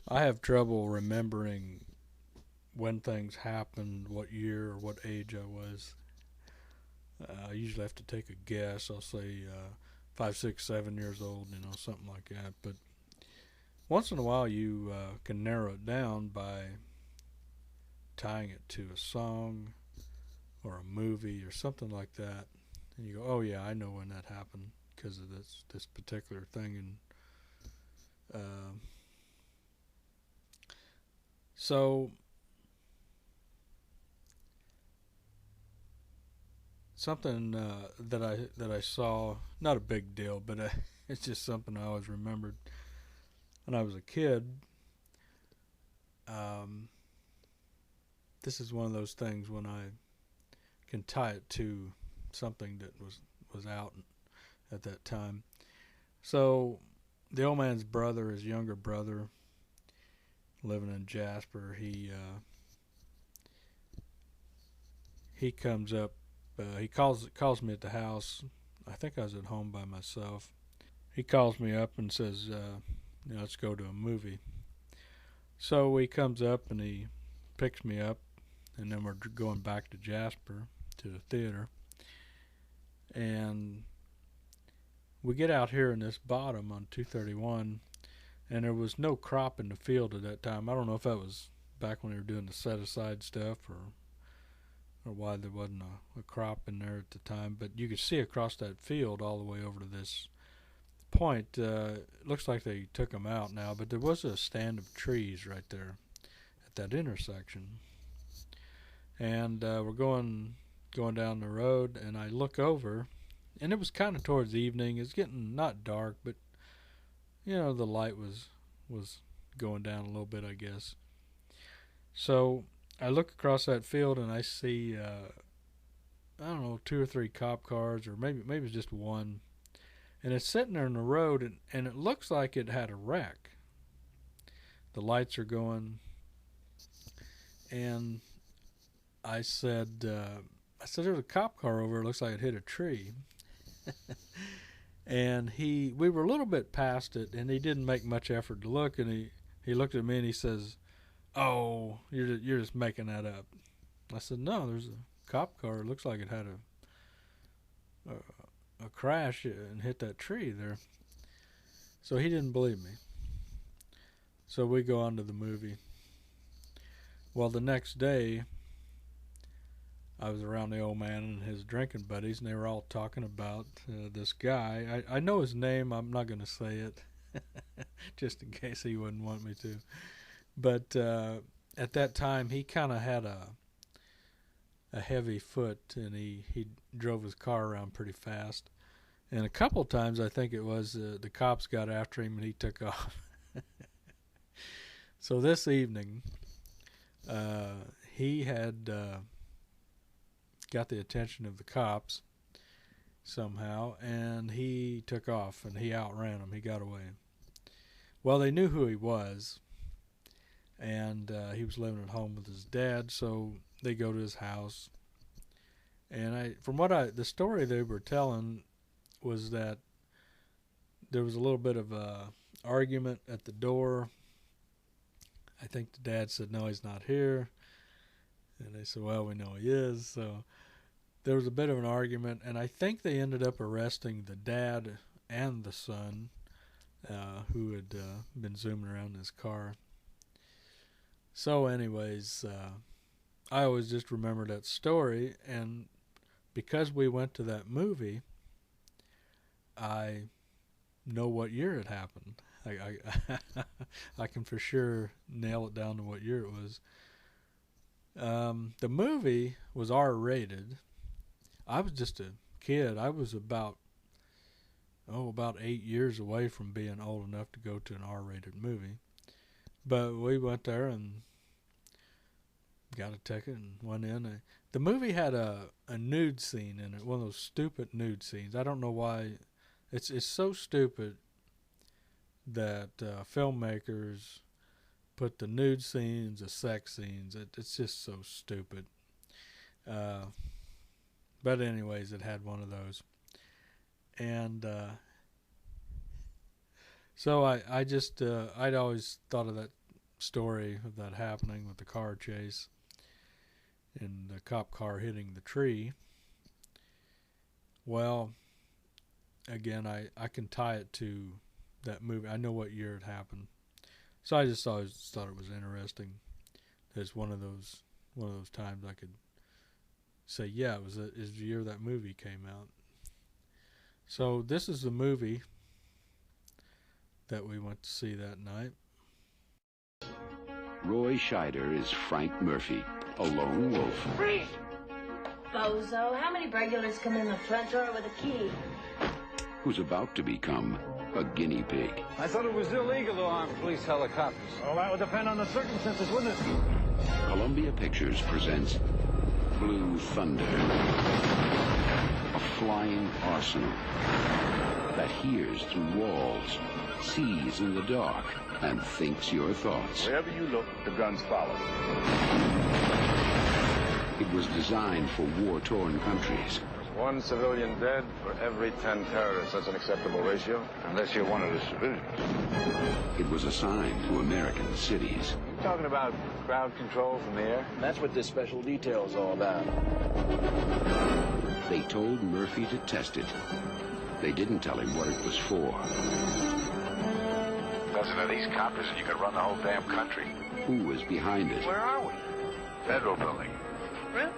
I have trouble remembering when things happened, what year or what age I was. I usually have to take a guess. I'll say 5, 6, 7 years old, something like that. But once in a while, you can narrow it down by tying it to a song or a movie or something like that, and you go, "Oh yeah, I know when that happened because of this particular thing." And uh, so something that I saw, not a big deal, but it's just something I always remembered when I was a kid. Um, this is one of those things when I can tie it to something that was out at that time. So the old man's brother, his younger brother, living in Jasper, he comes up. He calls me at the house. I think I was at home by myself. He calls me up and says, "Let's go to a movie." So he comes up and he picks me up, and then we're going back to Jasper to the theater. And we get out here in this bottom on 231, and there was no crop in the field at that time. I don't know if that was back when they were doing the set aside stuff, or why there wasn't a crop in there at the time. But you could see across that field all the way over to this point. It looks like they took them out now, but there was a stand of trees right there at that intersection. And we're going down the road, and I look over, and it was kind of towards the evening. It's getting not dark, but the light was going down a little bit, I guess. So I look across that field, and I see I don't know, two or three cop cars, or maybe it's just one, and it's sitting there in the road, and it looks like it had a wreck. The lights are going, and I said, there's a cop car over. It looks like it hit a tree. And we were a little bit past it, and he didn't make much effort to look, and he looked at me and he says, "Oh, you're just making that up." I said, "No, there's a cop car. It looks like it had a crash and hit that tree there." So he didn't believe me. So we go on to the movie. Well, the next day, I was around the old man and his drinking buddies, and they were all talking about this guy. I know his name. I'm not going to say it, just in case he wouldn't want me to. But at that time, he kind of had a heavy foot, and he drove his car around pretty fast. And a couple of times, I think it was the cops got after him, and he took off. So this evening, he had got the attention of the cops somehow, and he took off and he outran them. He got away. Well, they knew who he was, and he was living at home with his dad, so they go to his house. And the story they were telling was that there was a little bit of a argument at the door. I think the dad said, "No, he's not here," and they said, "Well, we know he is." So there was a bit of an argument, and I think they ended up arresting the dad and the son, who had been zooming around in his car. So, anyways, I always just remember that story, and because we went to that movie, I know what year it happened. I can for sure nail it down to what year it was. The movie was R-rated. I was just a kid. I was about 8 years away from being old enough to go to an R-rated movie. But we went there and got a ticket and went in. The movie had a nude scene in it, one of those stupid nude scenes. I don't know why. It's so stupid that filmmakers put the nude scenes, the sex scenes. It's just so stupid. Uh, but anyways, it had one of those, and so I just I'd always thought of that story of that happening with the car chase and the cop car hitting the tree. Well, again, I can tie it to that movie. I know what year it happened, so I just always thought it was interesting. It's one of those times I could say, yeah, it was the year that movie came out. So this is the movie that we went to see that night. Roy Scheider is Frank Murphy, a lone wolf. Freeze! Bozo, how many burglars come in the front door with a key? Who's about to become a guinea pig. I thought it was illegal to arm police helicopters. Well, that would depend on the circumstances, wouldn't it? Columbia Pictures presents Blue Thunder, a flying arsenal that hears through walls, sees in the dark, and thinks your thoughts. Wherever you look, the guns follow. It was designed for war-torn countries. One civilian dead for every 10 terrorists. That's an acceptable ratio. Unless you're one of the civilians. It was assigned to American cities. You talking about crowd control from the air? That's what this special detail is all about. They told Murphy to test it. They didn't tell him what it was for. Dozen of these coppers and you could run the whole damn country. Who was behind it? Where are we? Federal building. Really?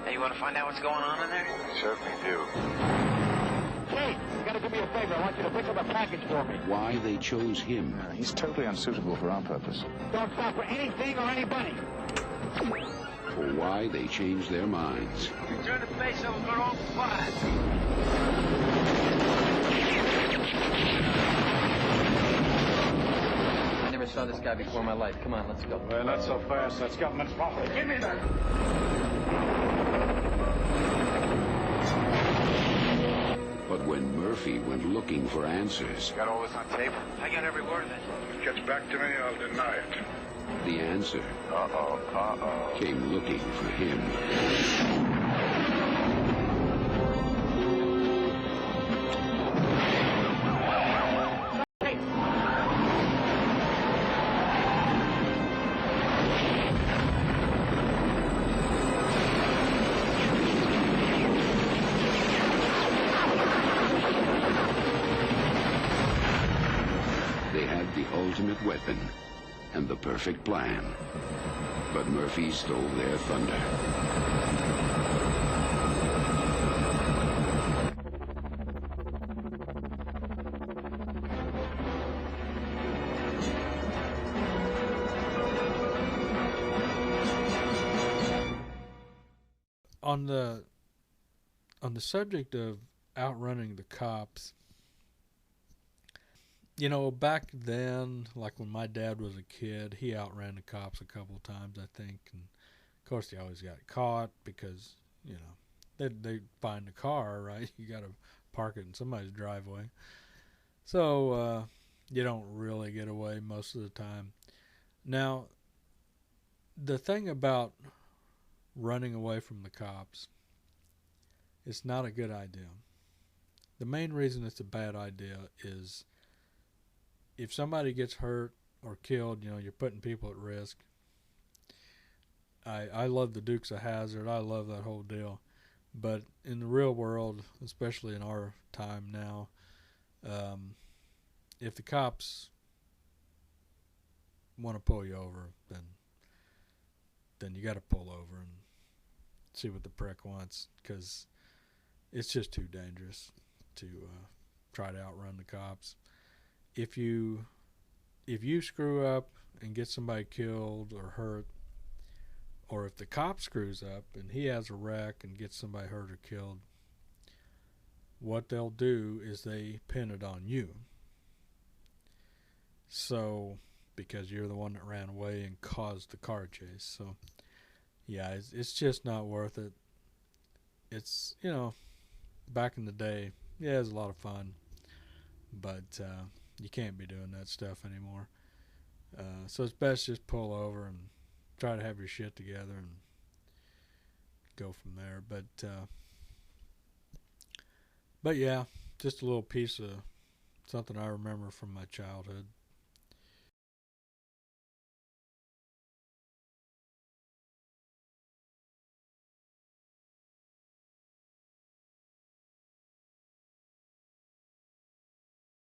Hey, you want to find out what's going on in there? We certainly do. Hey, you gotta do me a favor. I want you to pick up a package for me. Why they chose him. He's totally unsuitable for our purpose. Don't stop for anything or anybody. Or why they changed their minds. Turn the face of a girl fire. I never saw this guy before in my life. Come on, let's go. Well, not so fast. That's government property. Give me that. But when Murphy went looking for answers, Got all this on tape? I got every word of it. If it gets back to me, I'll deny it. the answer came looking for him. Ultimate weapon and the perfect plan. But Murphy stole their thunder. On the subject of outrunning the cops, you know, back then, like when my dad was a kid, he outran the cops a couple of times, I think. And, of course, he always got caught because, you know, they'd find the car, right? You got to park it in somebody's driveway. So you don't really get away most of the time. Now, the thing about running away from the cops, it's not a good idea. The main reason it's a bad idea is if somebody gets hurt or killed, you know, you're putting people at risk. I love the Dukes of Hazzard. I love that whole deal. But in the real world, especially in our time now, if the cops want to pull you over, then you got to pull over and see what the prick wants, because it's just too dangerous to try to outrun the cops. If you screw up and get somebody killed or hurt, or if the cop screws up and he has a wreck and gets somebody hurt or killed, what they'll do is they pin it on you. So, because you're the one that ran away and caused the car chase. So, yeah, it's just not worth it. It's, you know, back in the day, yeah, it was a lot of fun, but you can't be doing that stuff anymore. So it's best just pull over and try to have your shit together and go from there. But yeah, just a little piece of something I remember from my childhood.